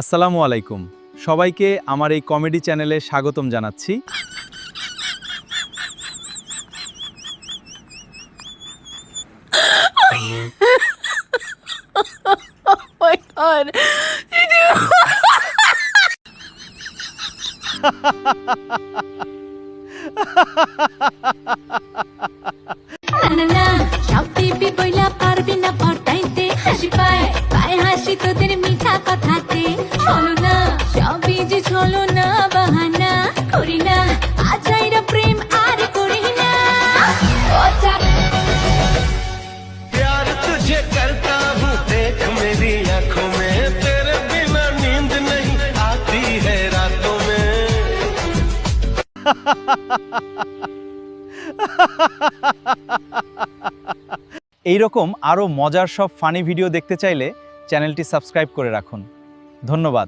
আসসালামু আলাইকুম। সবাইকে আমার এই কমেডি চ্যানেলে স্বাগতম জানাচ্ছি। my god. না না সব টিপি বইলা পারবি না পটাইতে হাসি পায় পায় হাসি তোদের মিঠা কথাতে চলো না সবই যে চলো না বাহানা করি না আজাইরা প্রেম আর করি না ও চাক प्यार तुझे करता हूँ देख मेरी आंखों में तेरे बिना नींद नहीं आती है रातों में। এই রকম আরও মজার সব ফানি ভিডিও দেখতে চাইলে চ্যানেলটি সাবস্ক্রাইব করে রাখুন। ধন্যবাদ।